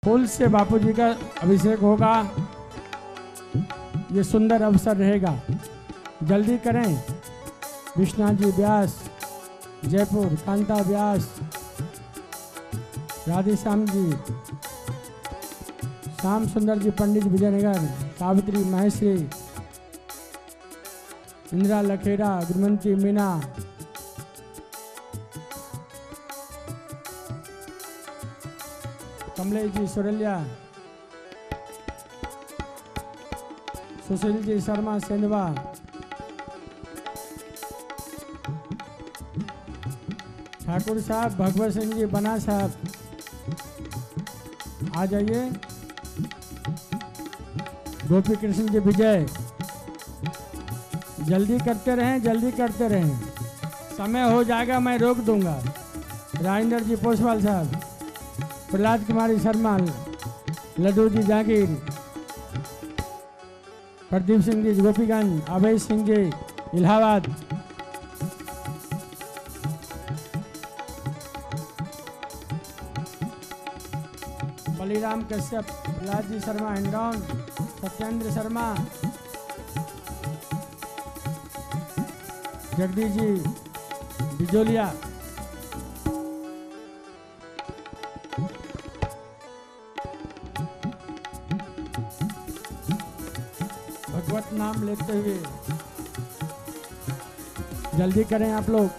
फूल से बापूजी का अभिषेक होगा। ये सुंदर अवसर रहेगा, जल्दी करें। विश्वनाथ जी व्यास जयपुर, कांता व्यास, राधेश्याम जी, श्याम सुंदर जी पंडित विजयनगर, सावित्री महेश्वरी, इंदिरा लखेरा, गुरमंती मीना, कमलेश जी सुरलिया, सुशील जी शर्मा सेंधवा, ठाकुर साहब, भगवत सिंह जी बना साहब, आ जाइए। गोपी कृष्ण जी विजय, जल्दी करते रहें, जल्दी करते रहें, समय हो जाएगा मैं रोक दूंगा। राजेंद्र जी पोसवाल साहब, प्रहलाद कुमारी शर्मा, लड्डू जी जागीर, प्रदीप सिंह जी गोपीगंज, अभय सिंह जी इलाहाबाद, बलिराम कश्यप, प्रहलाद जी शर्मा हिंडौन, सत्येंद्र शर्मा, जगदीश जी बिजोलिया, भगवत नाम लेते हुए जल्दी करें आप लोग।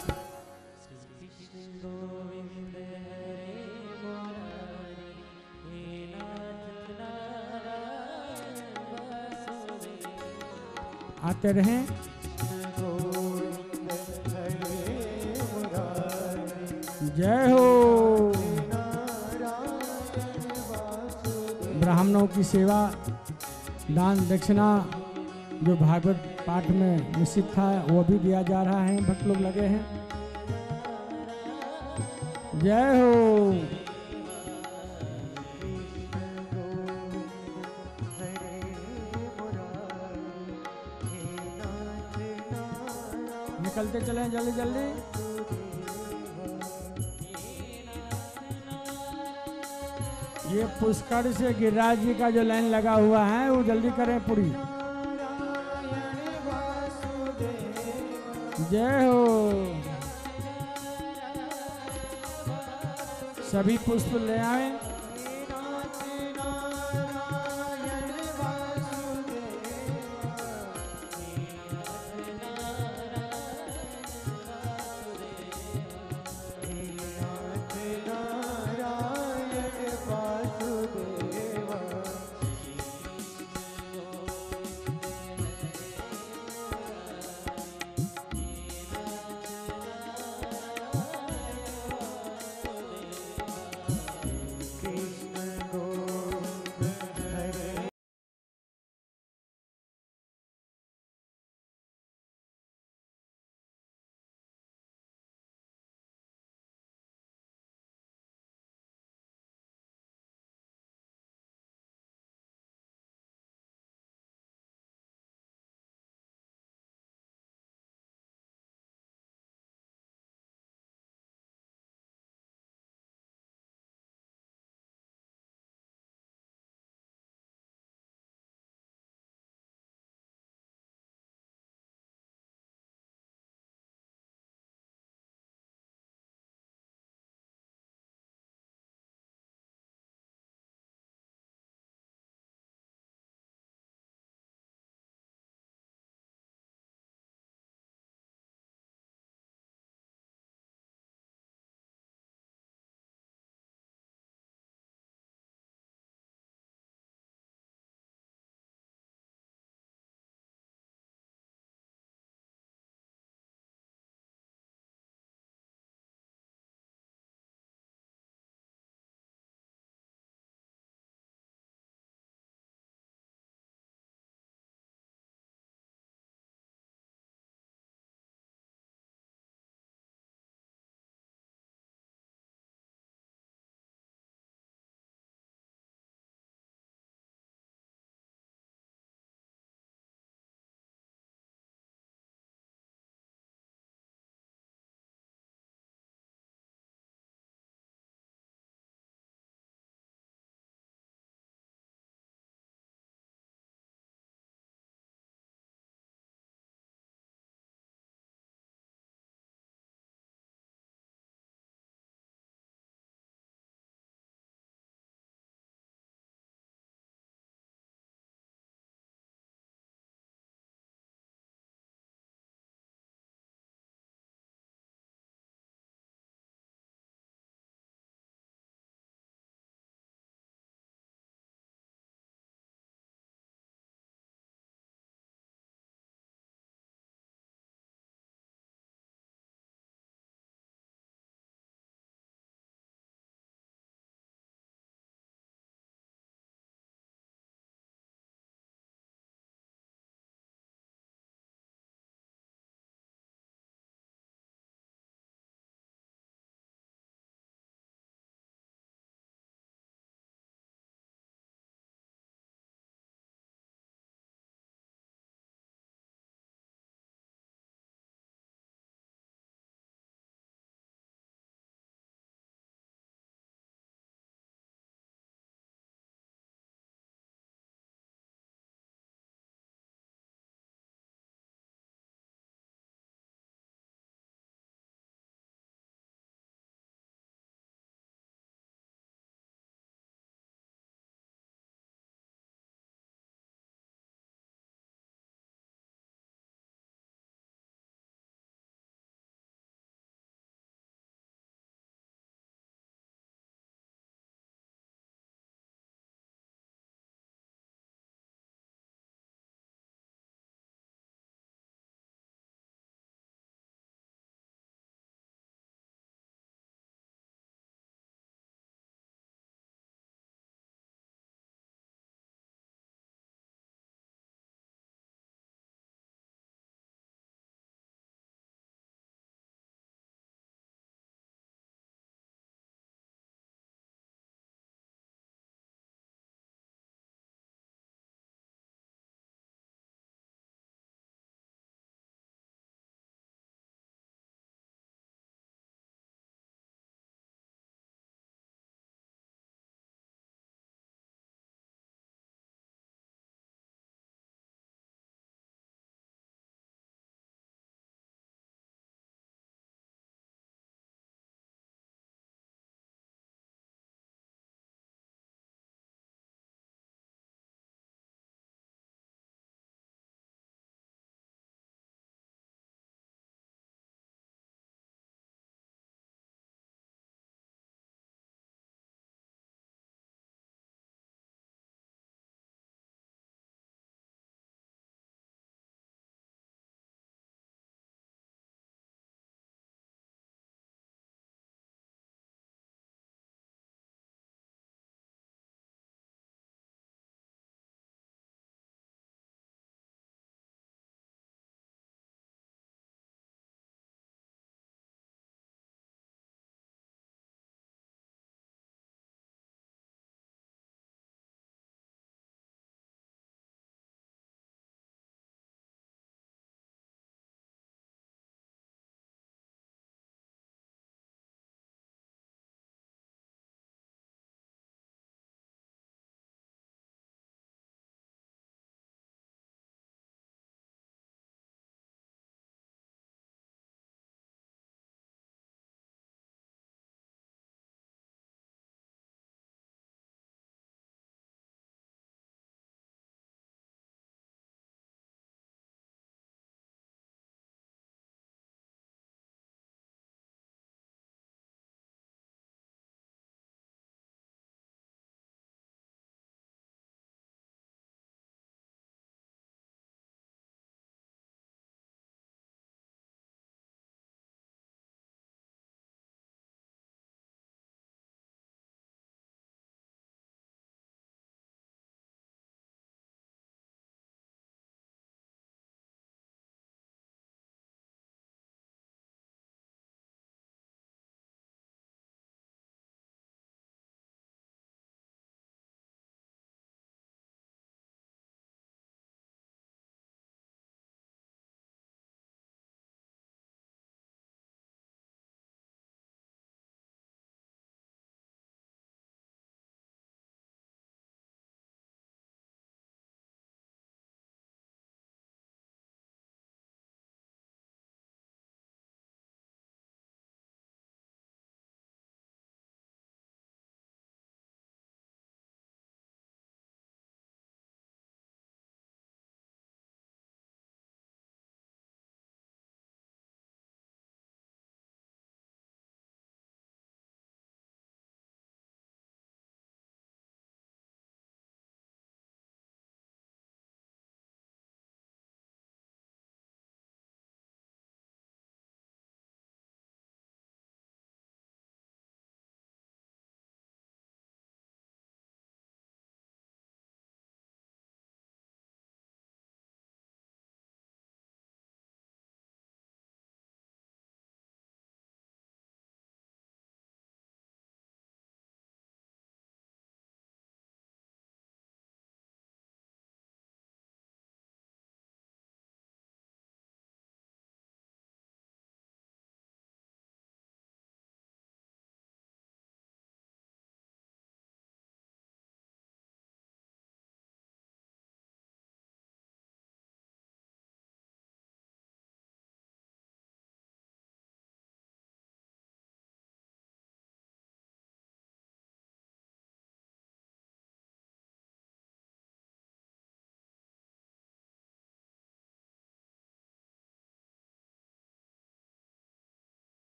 आते रहें। जय हो। ब्राह्मणों की सेवा, दान दक्षिणा जो भागवत पाठ में निश्चित था वो भी दिया जा रहा है, भक्त लोग लगे हैं। जय हो। निकलते चलें जल्दी जल्दी। ये पुष्कर से गिरिराज जी का जो लाइन लगा हुआ है वो जल्दी करें पूरी। जय हो। सभी पुष्प ले आए।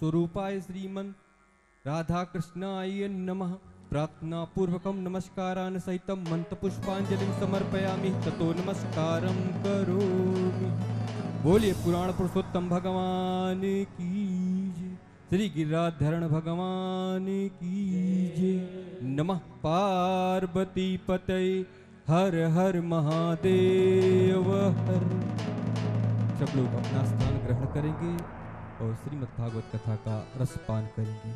स्वरूपाय श्रीमन राधा कृष्णाय नमः। प्रार्थना पूर्वकम नमस्कारान सहितम मंत्र पुष्पांजलिं समर्पयामि ततो नमस्कारं करोमि। बोलिए पुराण पुरुषोत्तम भगवान की जय, श्री गिरिराधरण भगवान की जय। नमः पार्वती पतये हर हर महादेव हर। सब लोग अपना स्थान ग्रहण करेंगे और श्रीमद् भागवत कथा का रसपान करेंगे।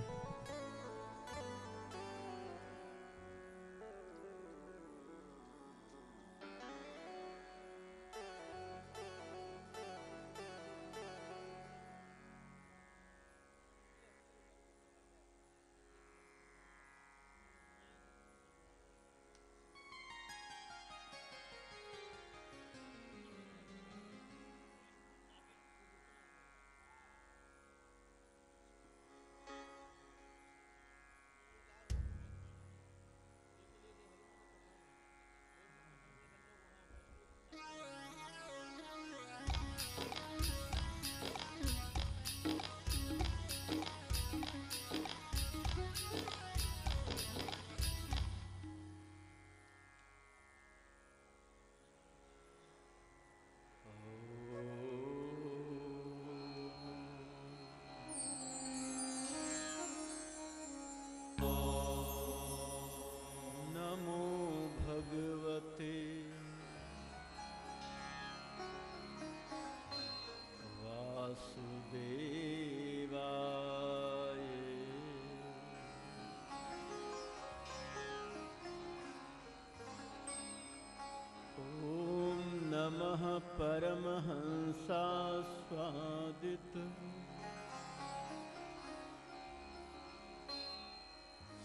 परमहंसास्वादित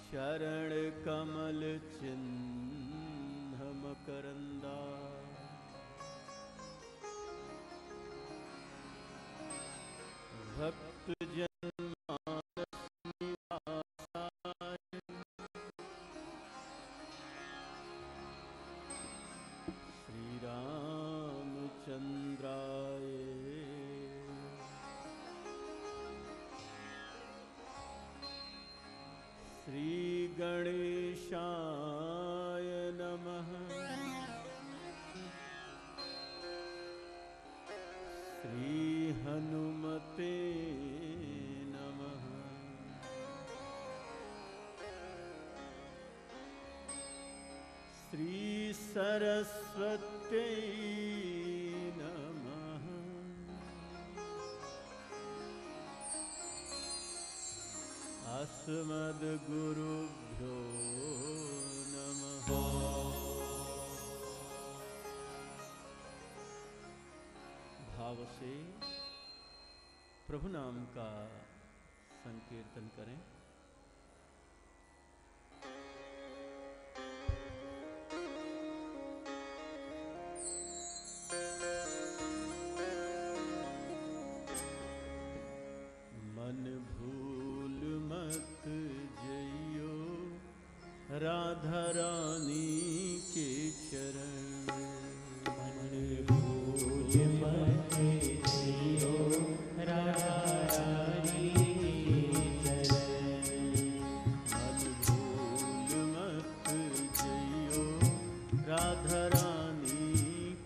शरण कमल चिन्ह मकरंदा भक्त जन मानस निवासाय श्री रामचंद्राय श्री गणेशाय नमः श्री हनुमते नमः श्री सरस्वत्यै नमः अस्मद्गुरुभ्यो नमः। भाव से प्रभु नाम का संकीर्तन करें। मन भूल मत जइयो राधा रानी के चरण। मन भूल मत जइयो राधा रानी के चरण। मन भूल मत जइयो राधा रानी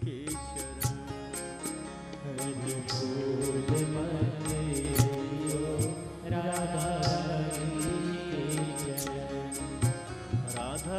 के चरण। मन भूल मत जइयो राधा रानी के चरण। राधा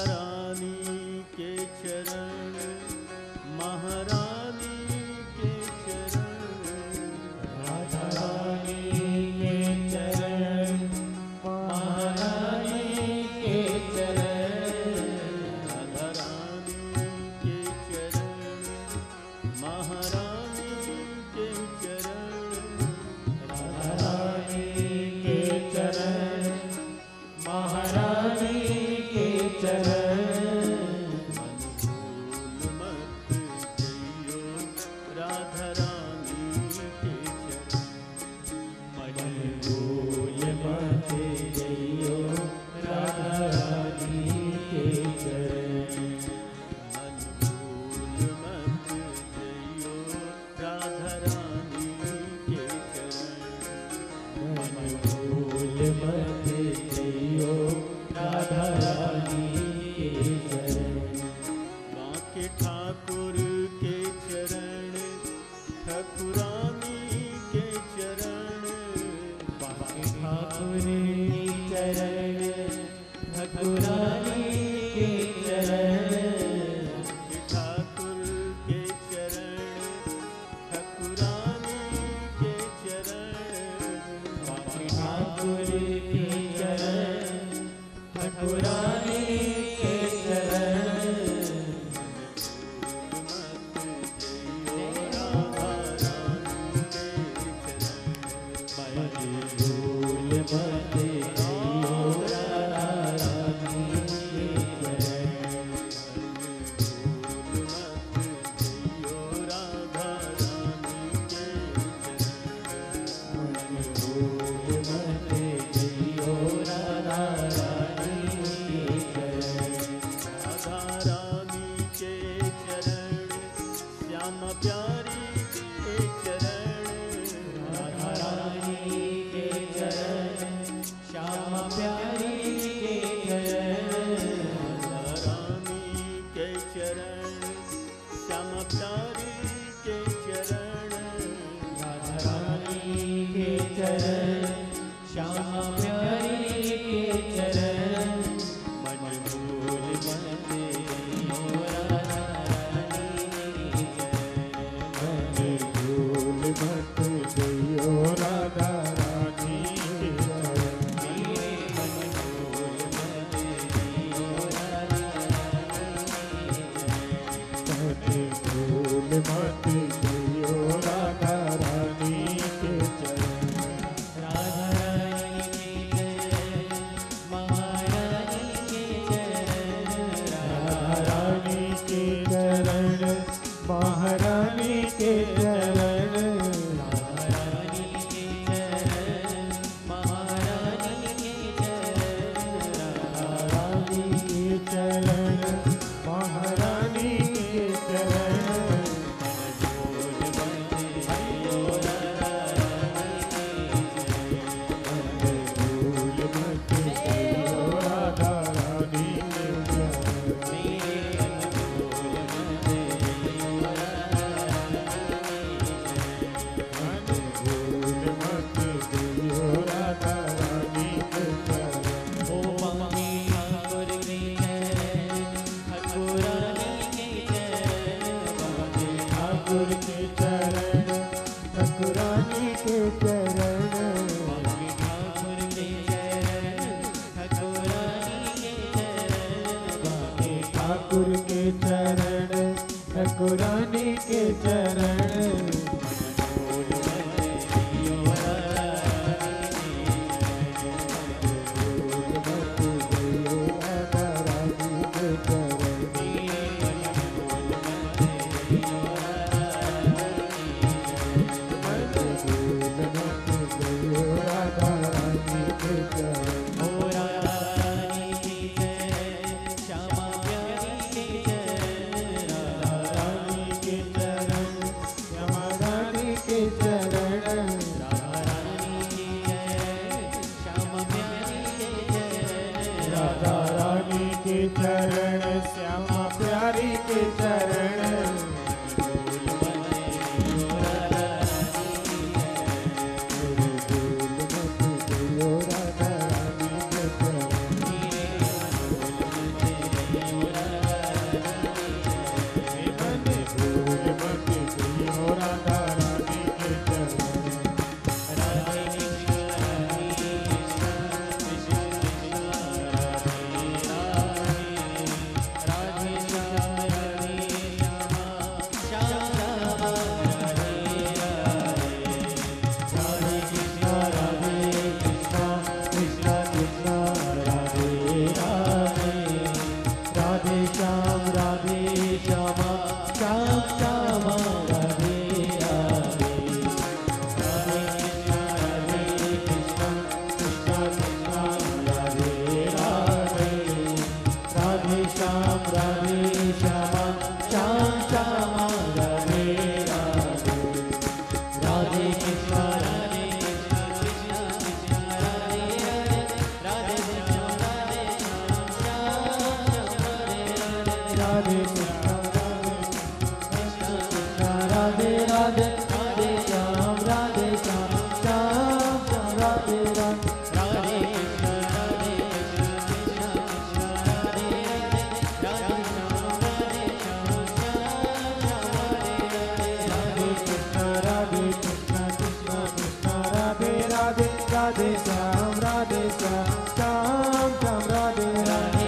बाके ठाकुर के चरण ठाकुरानी के चरण बाके ठाकुर के चरण ठाकुरानी के चरण ठाकुर के चरण ठाकुरानी के चरण बाके ठाकुर के चरण ठाकुरानी के चरण Radhe Krishna राधे राधे श्याम राधे श्याम श्याम श्याम राधे राधे राधे कृष्ण राधे कृष्ण कृष्ण कृष्ण राधे राधे राधे श्याम राधे श्याम श्याम श्याम राधे राधे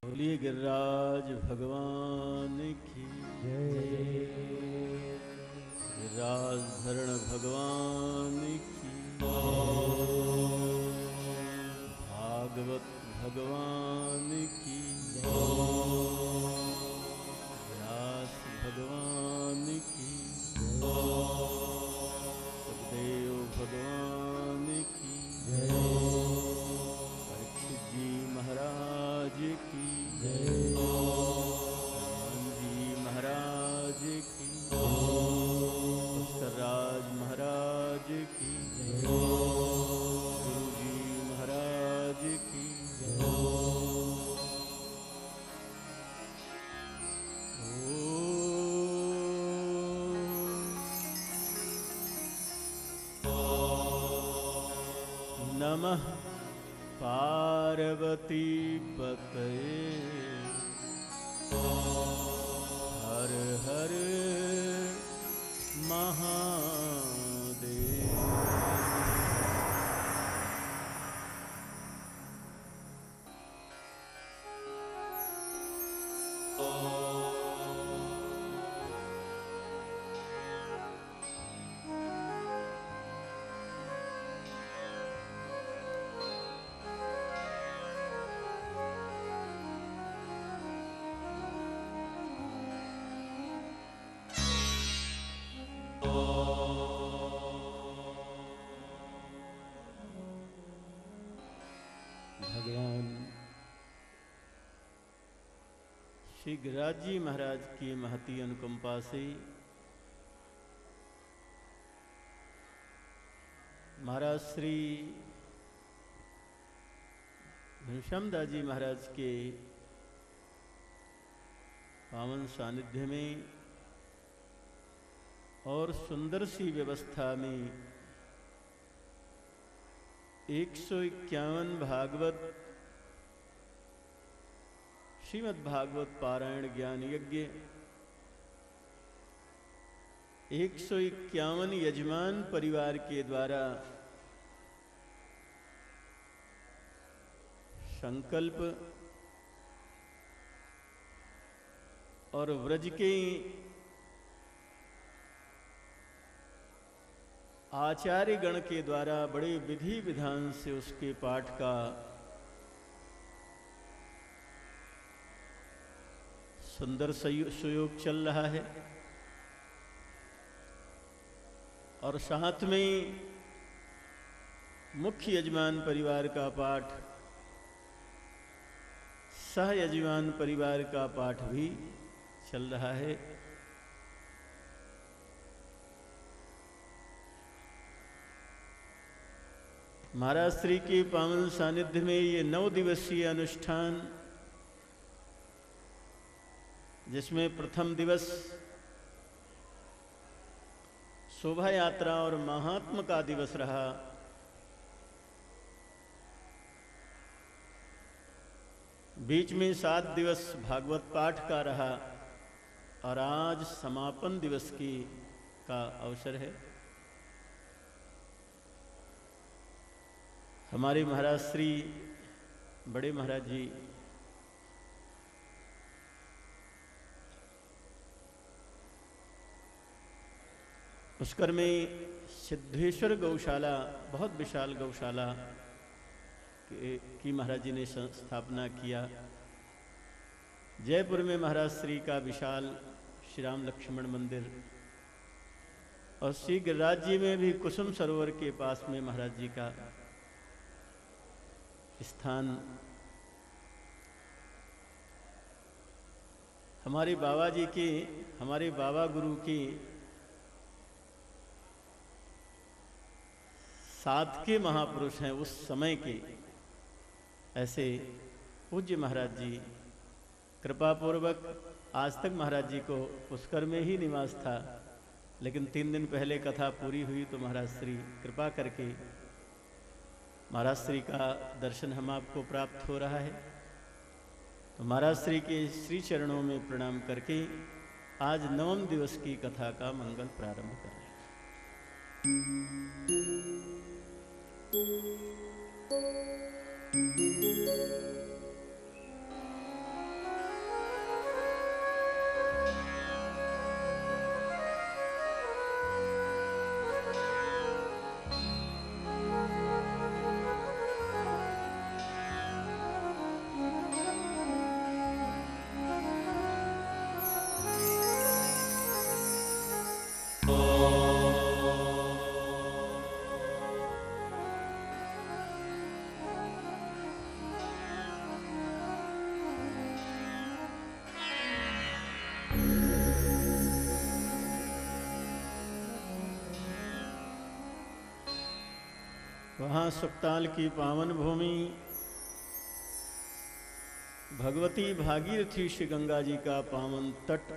बोलिए गिरिराज भगवान की गिरिराज धरण भगवान की भागवत भगवान की व्यास भगवान की सुखदेव भगवान की परीक्षित जी महाराज की हनुमान जी महाराज की राज महाराज की गुरु जी महाराज की नमः पार्वती पतये हर हर महादेव। श्री गिरिराज जी महाराज की महती अनुकंपा से महाराज श्री घनश्यामदास जी महाराज के पावन सानिध्य में और सुंदर सी व्यवस्था में 151 भागवत श्रीमद् भागवत पारायण ज्ञान यज्ञ 151 यजमान परिवार के द्वारा संकल्प और व्रज के आचार्य गण के द्वारा बड़े विधि विधान से उसके पाठ का सुंदर सुयोग चल रहा है और साथ में मुख्य यजमान परिवार का पाठ, सह यजमान परिवार का पाठ भी चल रहा है। महाराज श्री के पावन सानिध्य में ये 9 दिवसीय अनुष्ठान, जिसमें प्रथम दिवस शोभा यात्रा और महात्म का दिवस रहा। बीच में 7 दिवस भागवत पाठ का रहा और आज समापन दिवस का अवसर है। हमारे महाराज श्री बड़े महाराज जी पुष्कर में सिद्धेश्वर गौशाला, बहुत विशाल गौशाला की महाराज जी ने स्थापना किया। जयपुर में महाराज श्री का विशाल श्री राम लक्ष्मण मंदिर और श्री गिरिराज जी में भी कुसुम सरोवर के पास में महाराज जी का स्थान। हमारे बाबा जी के, हमारे बाबा गुरु की साध के महापुरुष हैं उस समय के, ऐसे पूज्य महाराज जी कृपा पूर्वक आज तक महाराज जी को पुष्कर में ही निवास था, लेकिन 3 दिन पहले कथा पूरी हुई तो महाराज श्री कृपा करके महाराज श्री का दर्शन हम आपको प्राप्त हो रहा है। तो महाराज श्री के श्री चरणों में प्रणाम करके आज 9वें दिवस की कथा का मंगल प्रारंभ कर रहे हैं। वहाँ सुक्ताल की पावन भूमि भगवती भागीरथी श्री गंगा जी का पावन तट,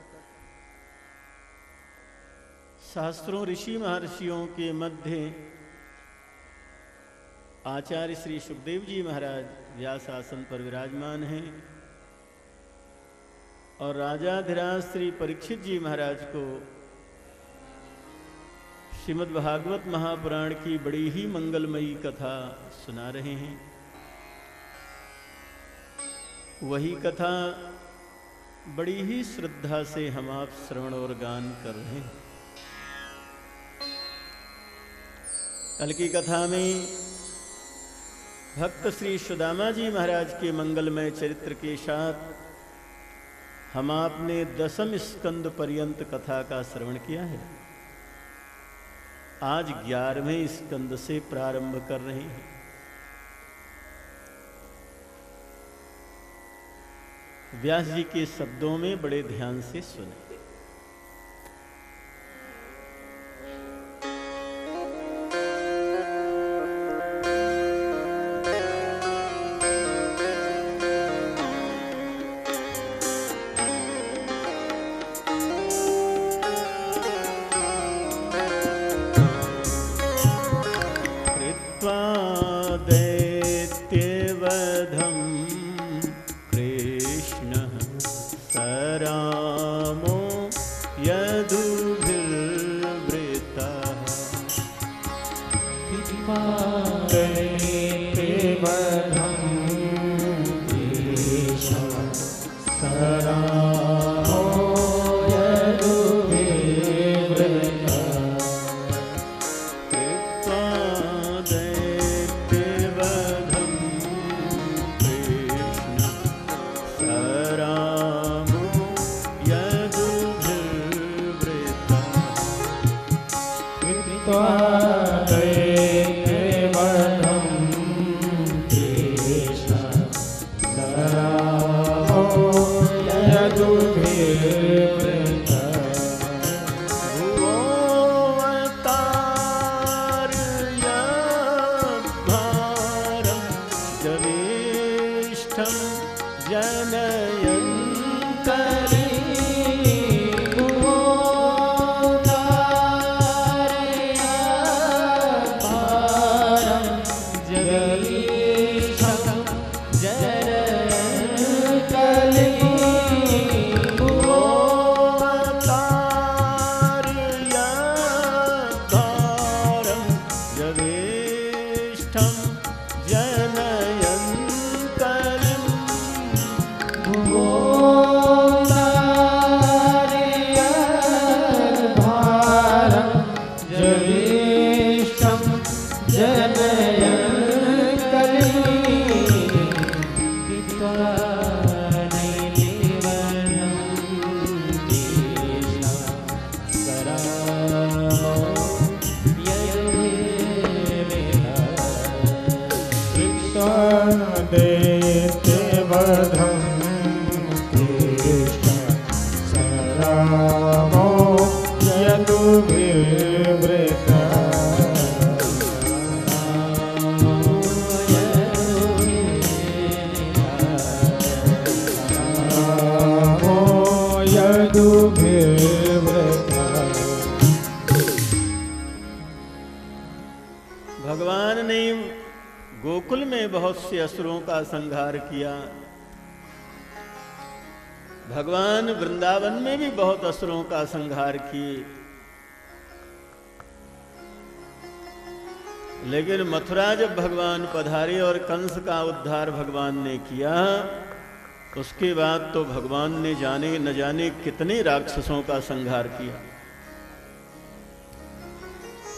सहस्त्रों ऋषि महर्षियों के मध्य आचार्य श्री सुखदेव जी महाराज व्यास आसन पर विराजमान हैं और राजाधिराज श्री परीक्षित जी महाराज को श्रीमद् भागवत महापुराण की बड़ी ही मंगलमयी कथा सुना रहे हैं। वही कथा बड़ी ही श्रद्धा से हम आप श्रवण और गान कर रहे हैं। कल की कथा में भक्त श्री सुदामा जी महाराज के मंगलमय चरित्र के साथ हम आपने 10वें स्कंद पर्यंत कथा का श्रवण किया है। आज 11वें स्कंद से प्रारंभ कर रहे हैं। व्यास जी के शब्दों में बड़े ध्यान से सुने। भगवान ने गोकुल में बहुत से असुरों का संहार किया। भगवान वृंदावन में भी बहुत असुरों का संहार किए, लेकिन मथुरा जब भगवान पधारे और कंस का उद्धार भगवान ने किया, उसके बाद तो भगवान ने जाने न जाने कितने राक्षसों का संहार किया।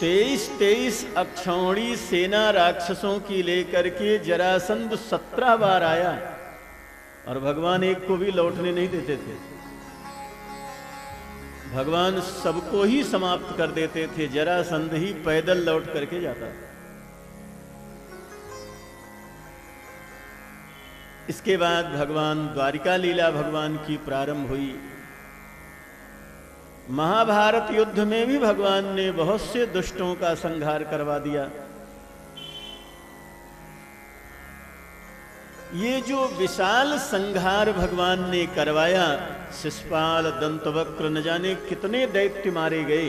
23 अक्षौणी सेना राक्षसों की लेकर के जरासंध 17 बार आया और भगवान एक को भी लौटने नहीं देते थे। भगवान सबको ही समाप्त कर देते थे, जरासंध ही पैदल लौट करके जाता। इसके बाद भगवान द्वारिका लीला भगवान की प्रारंभ हुई। महाभारत युद्ध में भी भगवान ने बहुत से दुष्टों का संहार करवा दिया। ये जो विशाल संहार भगवान ने करवाया, शिशुपाल, दंतवक्र, न जाने कितने दैत्य मारे गए,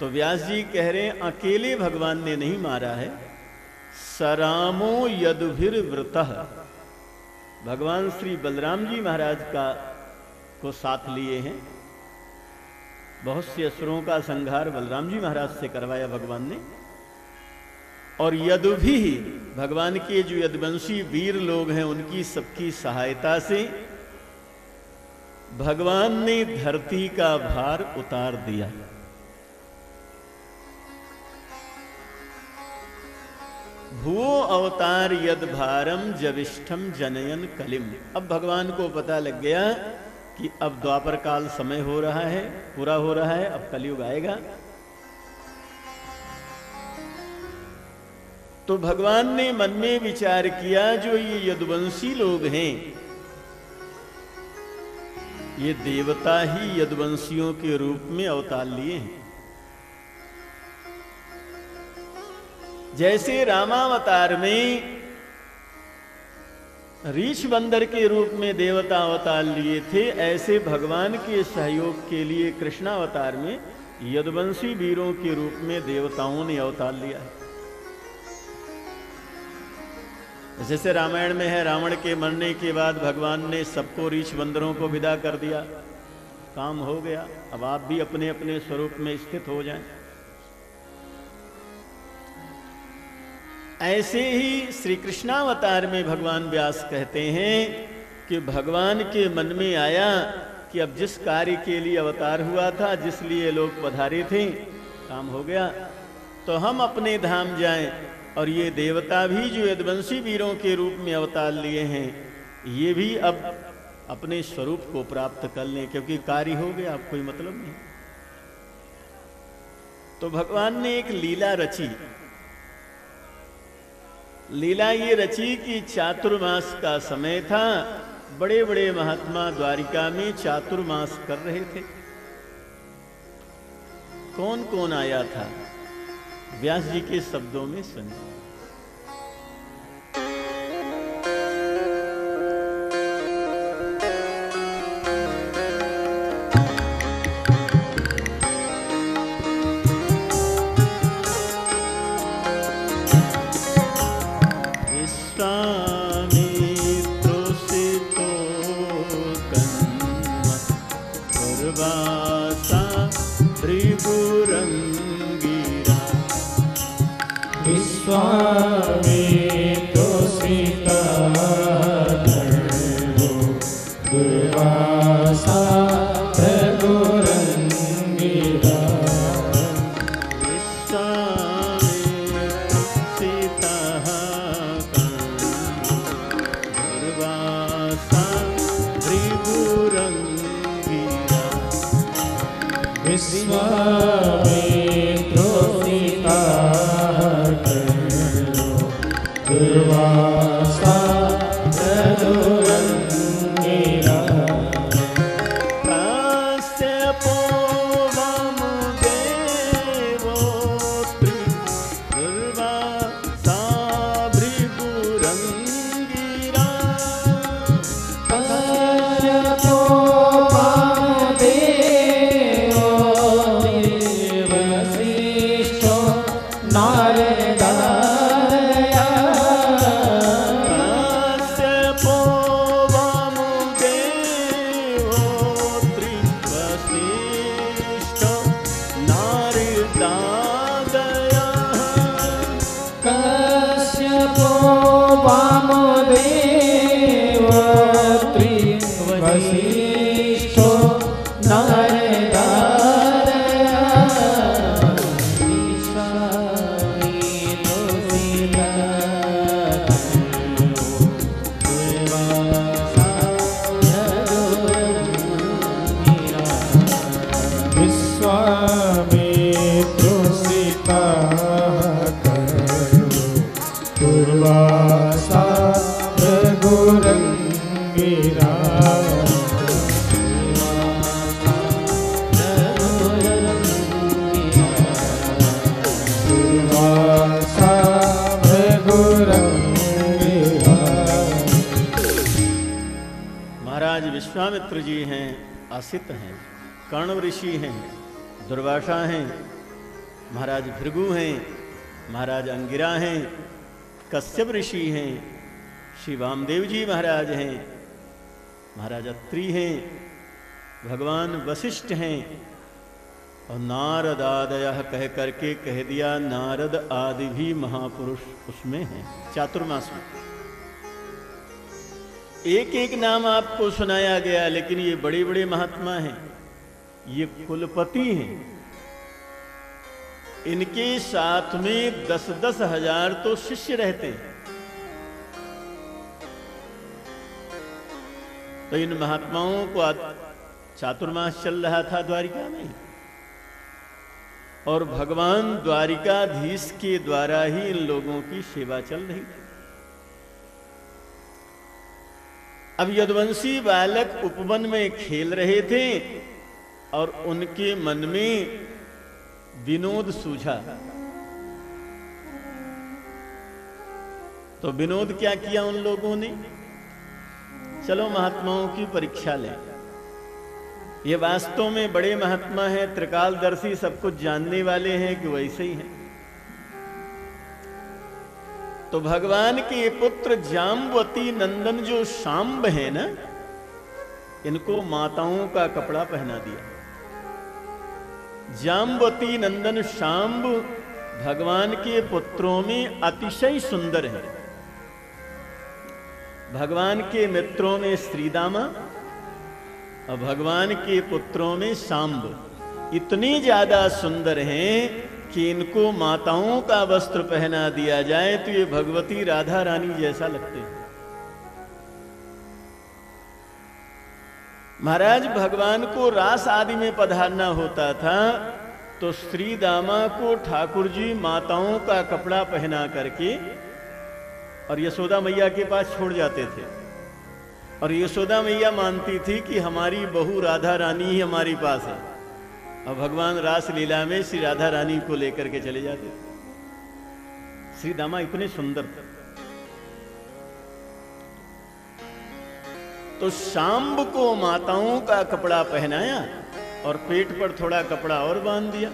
तो व्यास जी कह रहे हैं अकेले भगवान ने नहीं मारा है, सरामो यदुभिर्वृतः। भगवान श्री बलराम जी महाराज को साथ लिए हैं। बहुत से असुरों का संहार बलराम जी महाराज से करवाया भगवान ने। और यदुभि, भगवान के जो यदुवंशी वीर लोग हैं, उनकी सबकी सहायता से भगवान ने धरती का भार उतार दिया। भुवो अवतार यद भारम जविष्ठम जनयन कलिम। अब भगवान को पता लग गया कि अब द्वापर काल समय हो रहा है, पूरा हो रहा है, अब कलयुग आएगा। तो भगवान ने मन में विचार किया, जो ये यदुवंशी लोग हैं, ये देवता ही यदुवंशियों के रूप में अवतार लिए हैं। जैसे रामावतार में रीछ बंदर के रूप में देवता अवतार लिए थे, ऐसे भगवान के सहयोग के लिए कृष्णावतार में यदुवंशी वीरों के रूप में देवताओं ने अवतार लिया है। जैसे रामायण में है, रावण के मरने के बाद भगवान ने सबको रीछ बंदरों को विदा कर दिया, काम हो गया, अब आप भी अपने अपने स्वरूप में स्थित हो जाएं। ऐसे ही श्री कृष्णावतार में भगवान व्यास कहते हैं कि भगवान के मन में आया कि अब जिस कार्य के लिए अवतार हुआ था, जिस लिए लोग पधारे थे, काम हो गया, तो हम अपने धाम जाएं। और ये देवता भी जो यदुवंशी वीरों के रूप में अवतार लिए हैं, ये भी अब अपने स्वरूप को प्राप्त कर लें, क्योंकि कार्य हो गया, अब कोई मतलब नहीं। तो भगवान ने एक लीला रची। लीला ये रची कि चातुर्मास का समय था, बड़े बड़े महात्मा द्वारिका में चातुर्मास कर रहे थे। कौन कौन आया था, व्यास जी के शब्दों में सुनिए। विश्वामित्र जी हैं, असित हैं, कर्ण ऋषि हैं, दुर्वासा हैं, महाराज भृगु हैं, महाराज अंगिरा हैं, कश्यप ऋषि हैं, श्री वामदेव जी महाराज हैं, महाराज अत्रि हैं, भगवान वशिष्ठ हैं, और नारद आदयः कह करके कह दिया, नारद आदि भी महापुरुष उसमें हैं चातुर्मास में। एक एक नाम आपको सुनाया गया, लेकिन ये बड़े बड़े महात्मा हैं, ये कुलपति हैं। इनके साथ में 10-10 हजार तो शिष्य रहते हैं। तो इन महात्माओं को चातुर्मास चल रहा था द्वारिका में, और भगवान द्वारिकाधीश के द्वारा ही इन लोगों की सेवा चल रही थी। अब यदुवंशी बालक उपवन में खेल रहे थे और उनके मन में विनोद सूझा। तो विनोद क्या किया उन लोगों ने? चलो महात्माओं की परीक्षा लें। ये वास्तव में बड़े महात्मा हैं, त्रिकालदर्शी, सब कुछ जानने वाले हैं कि वैसे ही हैं। तो भगवान के पुत्र जाम्बवती नंदन जो शांब है ना, इनको माताओं का कपड़ा पहना दिया। जाम्बवती नंदन शांब भगवान के पुत्रों में अतिशय सुंदर है। भगवान के मित्रों में श्रीदामा और भगवान के पुत्रों में शांब इतने ज्यादा सुंदर हैं कि इनको माताओं का वस्त्र पहना दिया जाए तो ये भगवती राधा रानी जैसा लगते हैं। महाराज, भगवान को रास आदि में पधारना होता था तो श्री दामा को ठाकुर जी माताओं का कपड़ा पहना करके और यशोदा मैया के पास छोड़ जाते थे। और यशोदा मैया मानती थी कि हमारी बहू राधा रानी ही हमारी पास है, और भगवान रास लीला में श्री राधा रानी को लेकर के चले जाते थे। श्री दामा इतने सुंदर थे। तो शांब को माताओं का कपड़ा पहनाया और पेट पर थोड़ा कपड़ा और बांध दिया।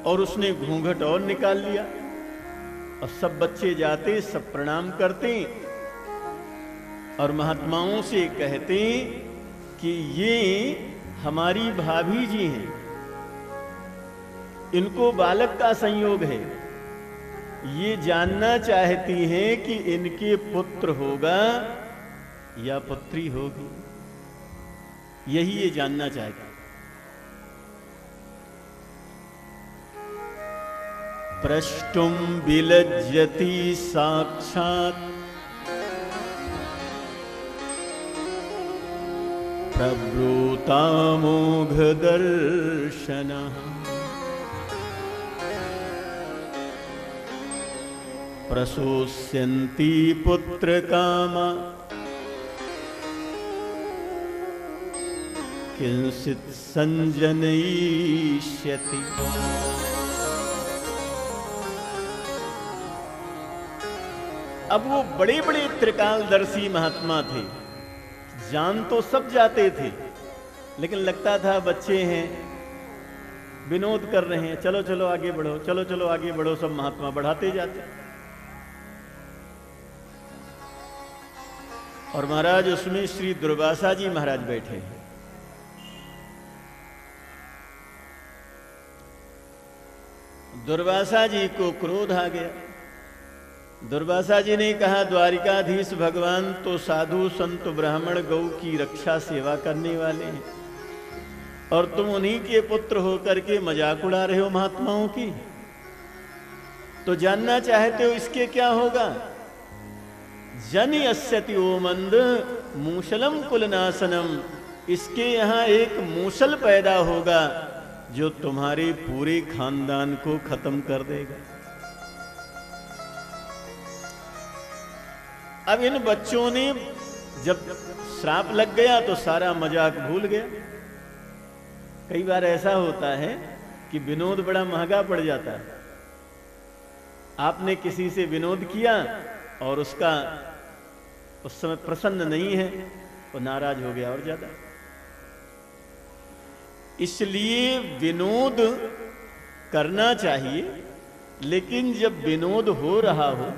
और उसने घूंघट और निकाल लिया। और सब बच्चे जाते, सब प्रणाम करते और महात्माओं से कहते कि ये हमारी भाभी जी हैं, इनको बालक का संयोग है, ये जानना चाहती हैं कि इनके पुत्र होगा या पुत्री होगी, यही ये जानना चाहती। प्रष्टुम विलज्जति साक्षात् प्रब्रूतामोघ दर्शनः प्रशोष्यन्ति पुत्रकामा किंचित् संजनयिष्यति। अब वो बड़े बड़े त्रिकालदर्शी महात्मा थे, जान तो सब जाते थे, लेकिन लगता था बच्चे हैं, विनोद कर रहे हैं, चलो चलो आगे बढ़ो, चलो चलो आगे बढ़ो, सब महात्मा बढ़ाते जाते। और महाराज उसमें श्री दुर्वासा जी महाराज बैठे हैं। दुर्वासा जी को क्रोध आ गया। दुर्वासा जी ने कहा, द्वारिकाधीश भगवान तो साधु संत ब्राह्मण गौ की रक्षा सेवा करने वाले हैं और तुम उन्हीं के पुत्र होकर के मजाक उड़ा रहे हो महात्माओं की। तो जानना चाहते हो इसके क्या होगा? जन यस्यति ओ मंद मूसलम कुलनाशनम, इसके यहां एक मूसल पैदा होगा जो तुम्हारे पूरे खानदान को खत्म कर देगा। अब इन बच्चों ने जब श्राप लग गया तो सारा मजाक भूल गया। कई बार ऐसा होता है कि विनोद बड़ा महंगा पड़ जाता है। आपने किसी से विनोद किया और उसका उस समय प्रसन्न नहीं है, वो नाराज हो गया और ज्यादा। इसलिए विनोद करना चाहिए, लेकिन जब विनोद हो रहा हो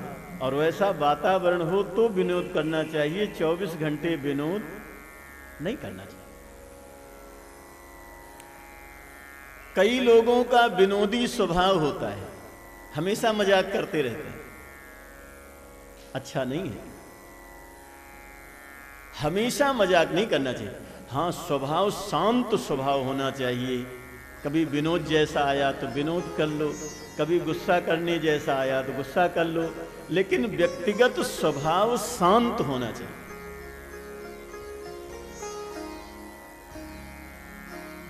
और वैसा वातावरण हो तो विनोद करना चाहिए। 24 घंटे विनोद नहीं करना चाहिए। कई लोगों का विनोदी स्वभाव होता है, हमेशा मजाक करते रहते हैं, अच्छा नहीं है। हमेशा मजाक नहीं करना चाहिए। हाँ, स्वभाव शांत स्वभाव होना चाहिए। कभी विनोद जैसा आया तो विनोद कर लो, कभी गुस्सा करने जैसा आया तो गुस्सा कर लो, लेकिन व्यक्तिगत स्वभाव शांत होना चाहिए।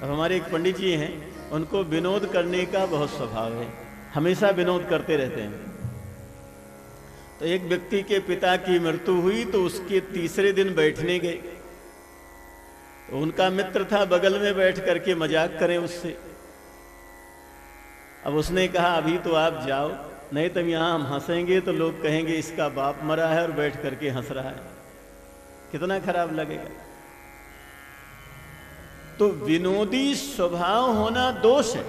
अब हमारे एक पंडित जी हैं, उनको विनोद करने का बहुत स्वभाव है, हमेशा विनोद करते रहते हैं। तो एक व्यक्ति के पिता की मृत्यु हुई तो उसके तीसरे दिन बैठने गए, तो उनका मित्र था, बगल में बैठ करके मजाक करें उससे। अब उसने कहा अभी तो आप जाओ, नहीं तो यहां हम हंसेंगे तो लोग कहेंगे इसका बाप मरा है और बैठ करके हंस रहा है, कितना खराब लगेगा। तो विनोदी स्वभाव होना दोष है।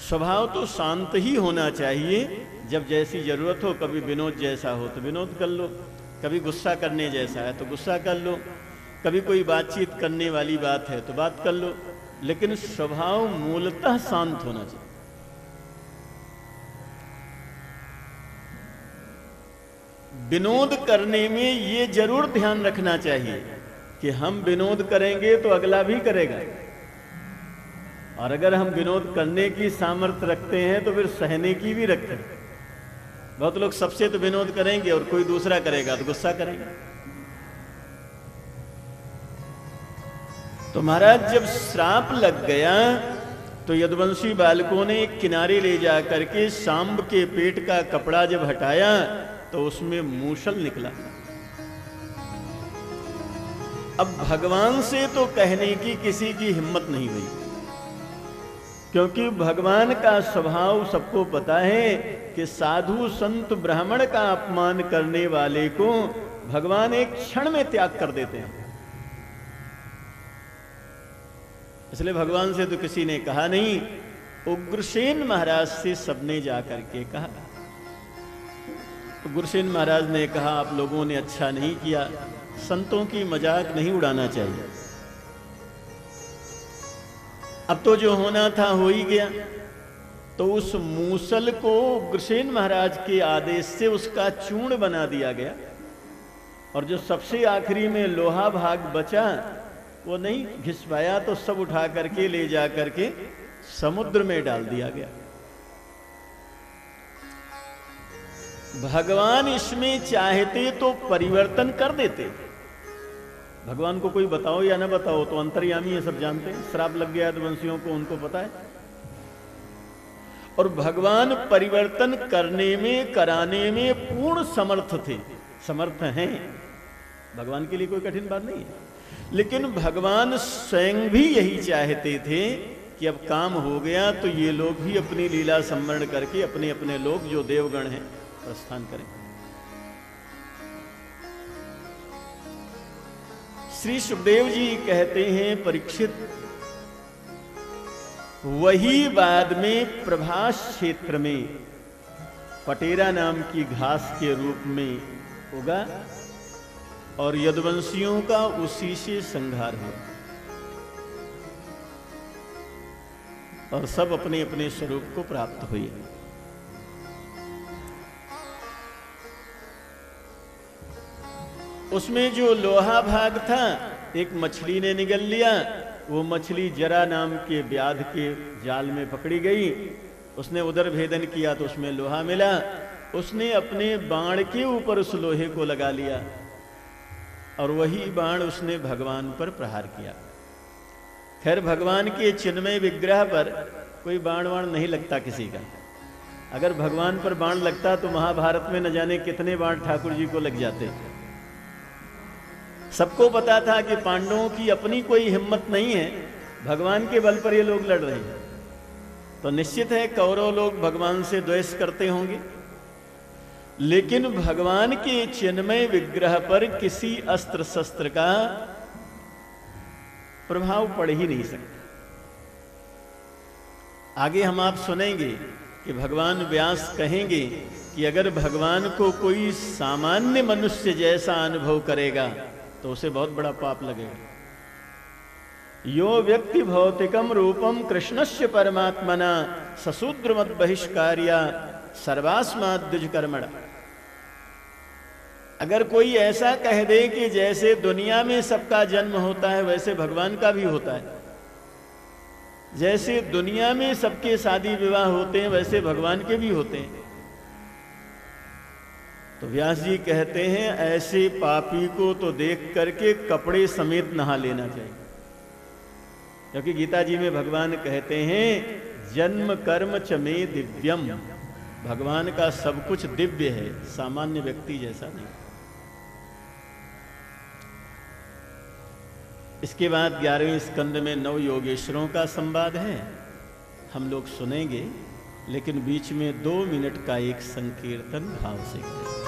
स्वभाव तो शांत ही होना चाहिए। जब जैसी जरूरत हो, कभी विनोद जैसा हो तो विनोद कर लो, कभी गुस्सा करने जैसा है तो गुस्सा कर लो, कभी कोई बातचीत करने वाली बात है तो बात कर लो, लेकिन स्वभाव मूलतः शांत होना चाहिए। विनोद करने में ये जरूर ध्यान रखना चाहिए कि हम विनोद करेंगे तो अगला भी करेगा, और अगर हम विनोद करने की सामर्थ्य रखते हैं तो फिर सहने की भी रखें। बहुत लोग सबसे तो विनोद करेंगे और कोई दूसरा करेगा तो गुस्सा करेंगे। तो महाराज जब श्राप लग गया तो यदुवंशी बालकों ने एक किनारे ले जा करके सांब के पेट का कपड़ा जब हटाया तो उसमें मूसल निकला। अब भगवान से तो कहने की किसी की हिम्मत नहीं हुई, क्योंकि भगवान का स्वभाव सबको पता है कि साधु संत ब्राह्मण का अपमान करने वाले को भगवान एक क्षण में त्याग कर देते हैं। इसलिए भगवान से तो किसी ने कहा नहीं, उग्रसेन महाराज से सबने जाकर के कहा। तो उग्रसेन महाराज ने कहा आप लोगों ने अच्छा नहीं किया, संतों की मजाक नहीं उड़ाना चाहिए। अब तो जो होना था हो ही गया। तो उस मूसल को उग्रसेन महाराज के आदेश से उसका चूर्ण बना दिया गया, और जो सबसे आखिरी में लोहा भाग बचा वो नहीं घिस पाया तो सब उठा करके ले जा करके समुद्र में डाल दिया गया। भगवान इसमें चाहते तो परिवर्तन कर देते। भगवान को कोई बताओ या ना बताओ तो अंतर्यामी है, सब जानते हैं। श्राप लग गया तो वंशियों को, उनको पता है। और भगवान परिवर्तन करने में, कराने में पूर्ण समर्थ थे, समर्थ हैं। भगवान के लिए कोई कठिन बात नहीं है। लेकिन भगवान स्वयं भी यही चाहते थे कि अब काम हो गया तो ये लोग भी अपनी लीला संवरण करके अपने अपने लोग जो देवगण हैं प्रस्थान करें। श्री सुखदेव जी कहते हैं परीक्षित, वही बाद में प्रभास क्षेत्र में पटेरा नाम की घास के रूप में उगा और यदुवंशियों का उसी से संहार हुआ और सब अपने अपने स्वरूप को प्राप्त हुए। उसमें जो लोहा भाग था एक मछली ने निगल लिया। वो मछली जरा नाम के व्याध के जाल में पकड़ी गई। उसने उधर भेदन किया तो उसमें लोहा मिला। उसने अपने बाण के ऊपर उस लोहे को लगा लिया और वही बाण उसने भगवान पर प्रहार किया। खैर भगवान के चिन्मय विग्रह पर कोई बाण वाण नहीं लगता किसी का। अगर भगवान पर बाण लगता तो महाभारत में न जाने कितने बाण ठाकुर जी को लग जाते। सबको पता था कि पांडवों की अपनी कोई हिम्मत नहीं है, भगवान के बल पर ये लोग लड़ रहे हैं। तो निश्चित है कौरव लोग भगवान से द्वेष करते होंगे, लेकिन भगवान के चिन्मय विग्रह पर किसी अस्त्र शस्त्र का प्रभाव पड़ ही नहीं सकता। आगे हम आप सुनेंगे कि भगवान व्यास कहेंगे कि अगर भगवान को कोई सामान्य मनुष्य जैसा अनुभव करेगा तो उसे बहुत बड़ा पाप लगेगा। यो व्यक्ति भौतिकम रूपम कृष्णस्य परमात्मना सशूद्रमत बहिष्कार्या सर्वास्मात् द्विजकर्मणा। अगर कोई ऐसा कह दे कि जैसे दुनिया में सबका जन्म होता है वैसे भगवान का भी होता है, जैसे दुनिया में सबके शादी विवाह होते हैं वैसे भगवान के भी होते हैं, तो व्यास जी कहते हैं ऐसे पापी को तो देख करके कपड़े समेत नहा लेना चाहिए। क्योंकि गीता जी में भगवान कहते हैं जन्म कर्म च मे दिव्यम भगवान का सब कुछ दिव्य है, सामान्य व्यक्ति जैसा नहीं। इसके बाद 11वें स्कंद में 9 योगेश्वरों का संवाद है, हम लोग सुनेंगे, लेकिन बीच में 2 मिनट का एक संकीर्तन भाव से करें।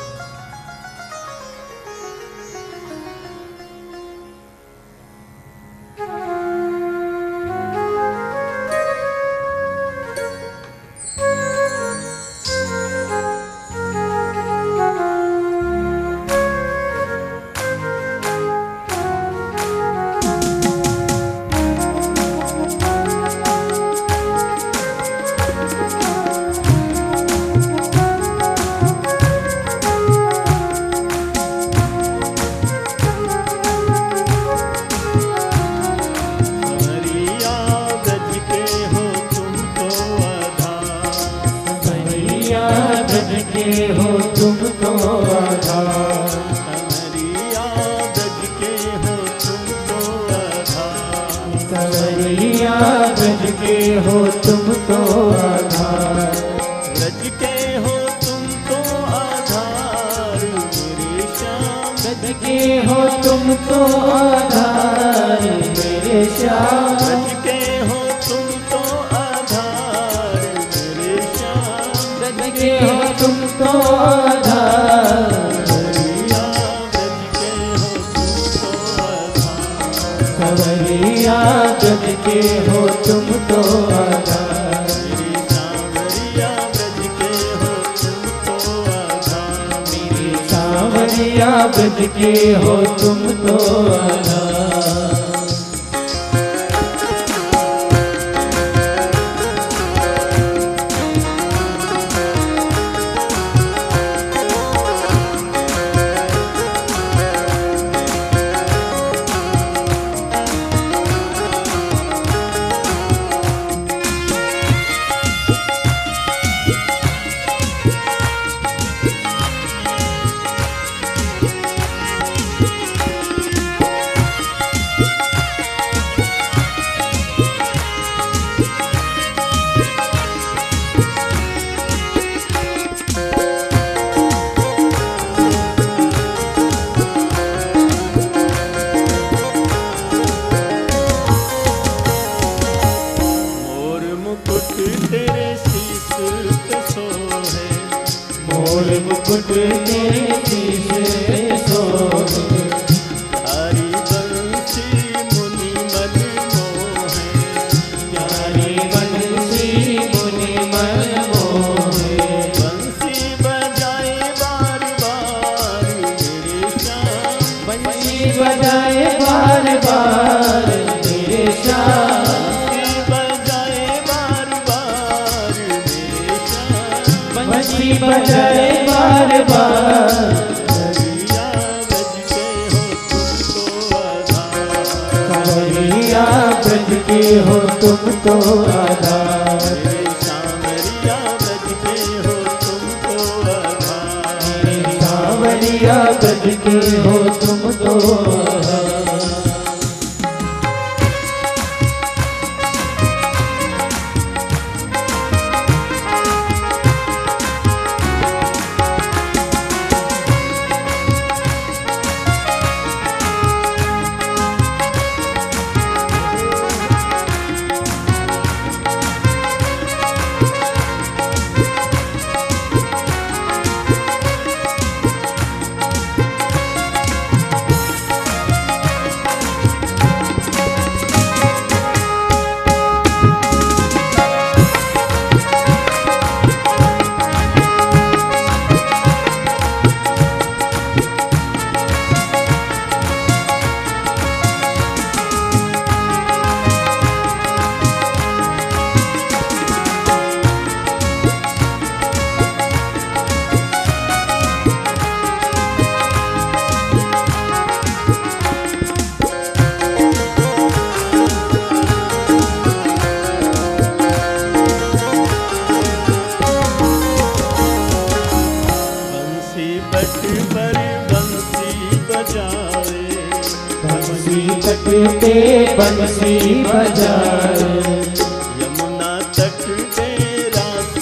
यमुना तट पे रास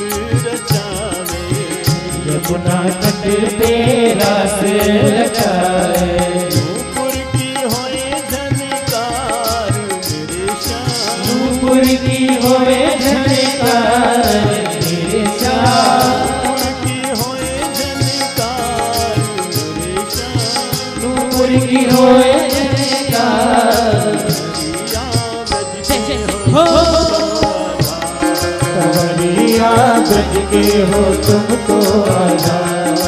रचावे, पुनः तट पे रास रचाए। नूपुर की होए झनकार मेरे श्याम, नूपुर की होए झनकार मेरे श्याम, नूपुर की होए झनकार। कंवरिया ब्रज के हो तुम तो आधार,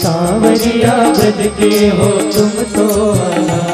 सांवरिया ब्रज के हो तुम तो आधार।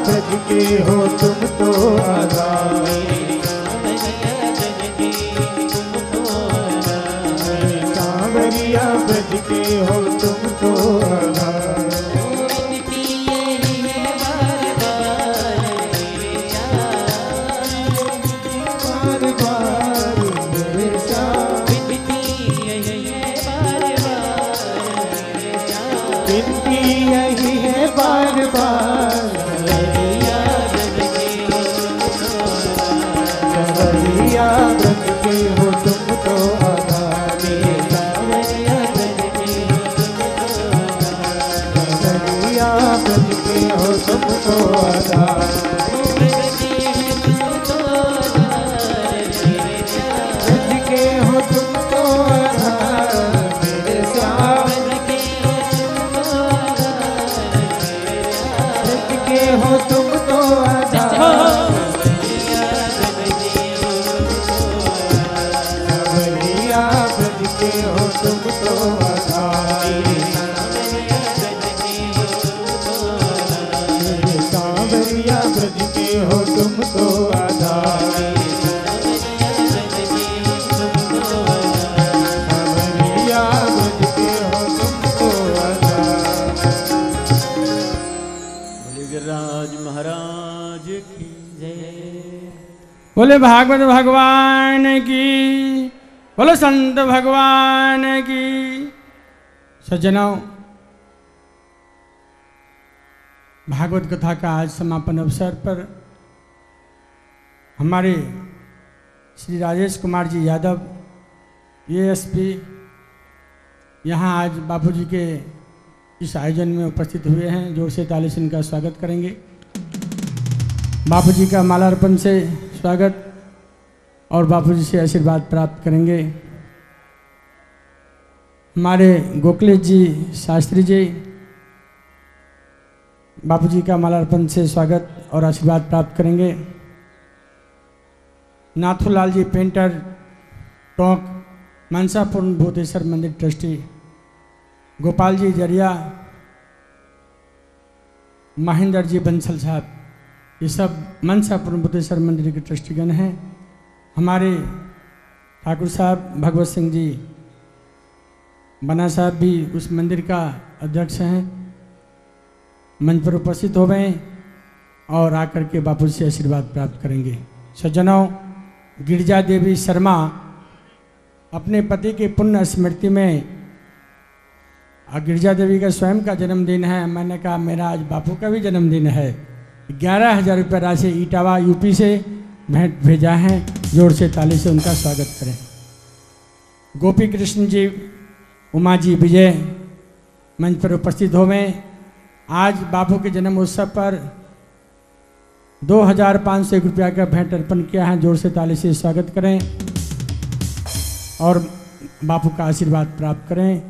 ब्रज के हो तुम तो आधार, सांवरिया ब्रज के हो तुम तो आधार। बार बार मेरे श्याम, बिनती यही है बार बार, कंवरिया ब्रज के हो तुम तो आधार, कंवरिया ब्रज के हो तुम तो आधार। ब्रज के हो तुम तो आधार मेरे श्याम, ब्रज के हो तुम तो आधार, कंवरिया ब्रज के हो तुम तो आधार, सांवरिया ब्रज के हो तुम तो आधार, सांवरिया ब्रज के हो तुम तो आधार। बोले गिरिराज महाराज की जय। बोले भागवत भगवान की, बोलो संत भगवान की। सज्जनों, भागवत कथा का आज समापन अवसर पर हमारे श्री राजेश कुमार जी यादव एएसपी यहाँ आज बापूजी के इस आयोजन में उपस्थित हुए हैं। जोर से ताली से इनका स्वागत करेंगे। बापूजी का मालार्पण से स्वागत और बापूजी से आशीर्वाद प्राप्त करेंगे। हमारे गोखलेश जी शास्त्री जी, बापूजी का मालार्पण से स्वागत और आशीर्वाद प्राप्त करेंगे। नाथूलाल जी पेंटर टोंक मनसापुर भूतेश्वर मंदिर ट्रस्टी, गोपाल जी जरिया, महेंद्र जी बंसल साहब, ये सब मनसापुर भूतेश्वर मंदिर के ट्रस्टीगण हैं। हमारे ठाकुर साहब भगवत सिंह जी बना साहब भी उस मंदिर का अध्यक्ष हैं, मंच पर उपस्थित हो गए और आकर के बापू से आशीर्वाद प्राप्त करेंगे। सज्जनों, गिरिजा देवी शर्मा अपने पति के पुण्य स्मृति में, गिरिजा देवी का स्वयं का जन्मदिन है, मैंने कहा मेरा आज बापू का भी जन्मदिन है। 11,000 रुपये राशि इटावा यूपी से भेंट भेजा है, जोर से ताली से उनका स्वागत करें। गोपी कृष्ण जी, उमा जी विजय मंच पर उपस्थित हो गए। आज बापू के जन्म उत्सव पर 2,501 रुपया का भेंट अर्पण किया है, जोर से ताली से स्वागत करें और बापू का आशीर्वाद प्राप्त करें।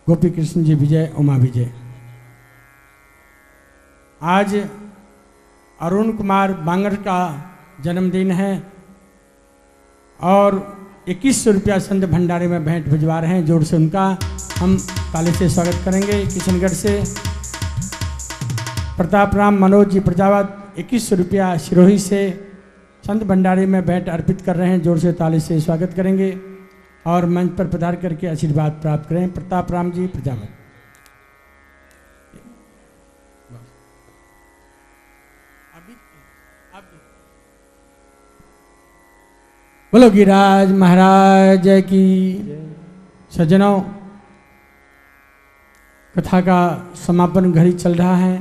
गोपी कृष्ण जी विजय, उमा विजय। आज अरुण कुमार बांगर का जन्मदिन है और 2100 रुपया संत भंडारे में भेंट भिजवा रहे हैं, जोर से उनका हम ताली से स्वागत करेंगे। किशनगढ़ से प्रताप राम मनोज जी प्रजावत 2100 रुपया सिरोही से संत भंडारे में भेंट अर्पित कर रहे हैं, जोर से ताली से स्वागत करेंगे और मंच पर पधार करके आशीर्वाद प्राप्त करें। प्रताप राम जी प्रजावत। बोलो गिरिराज महाराज की। सज्जनों, कथा का समापन घड़ी चल रहा है,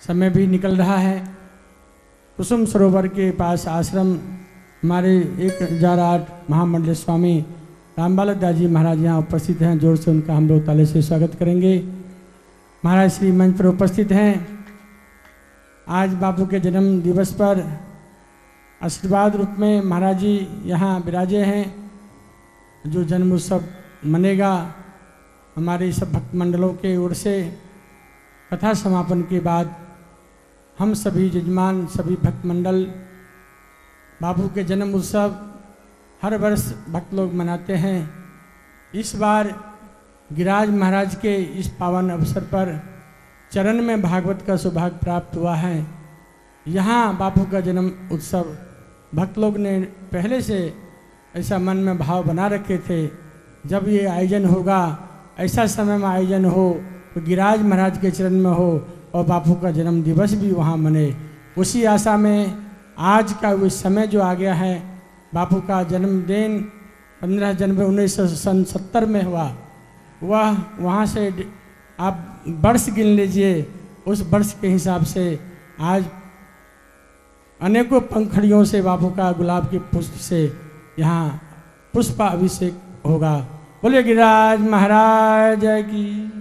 समय भी निकल रहा है। कुसुम सरोवर के पास आश्रम हमारे 1008 महामंडल स्वामी रामबालक दास जी महाराज यहाँ उपस्थित हैं, जोर से उनका हम लोग ताले से स्वागत करेंगे। महाराज श्री मंच पर उपस्थित हैं। आज बापू के जन्म दिवस पर आशीर्वाद रूप में महाराज जी यहाँ विराजे हैं। जो जन्म उत्सव मनेगा, हमारे सब भक्त मंडलों के ओर से कथा समापन के बाद हम सभी यजमान, सभी भक्त मंडल बापू के जन्म उत्सव हर वर्ष भक्त लोग मनाते हैं। इस बार गिरिराज महाराज के इस पावन अवसर पर चरण में भागवत का सौभाग्य प्राप्त हुआ है। यहाँ बापू का जन्म उत्सव भक्त लोग ने पहले से ऐसा मन में भाव बना रखे थे, जब ये आयोजन होगा, ऐसा समय में आयोजन हो तो गिरिराज महाराज के चरण में हो और बापू का जन्म दिवस भी वहाँ मने। उसी आशा में आज का वो समय जो आ गया है, बापू का जन्मदिन 15 जनवरी 1970 में हुआ, वह वहाँ से आप वर्ष गिन लीजिए। उस वर्ष के हिसाब से आज अनेकों पंखड़ियों से बापू का गुलाब के पुष्प से यहाँ पुष्पाभिषेक होगा। बोलिए गिरिराज महाराज की।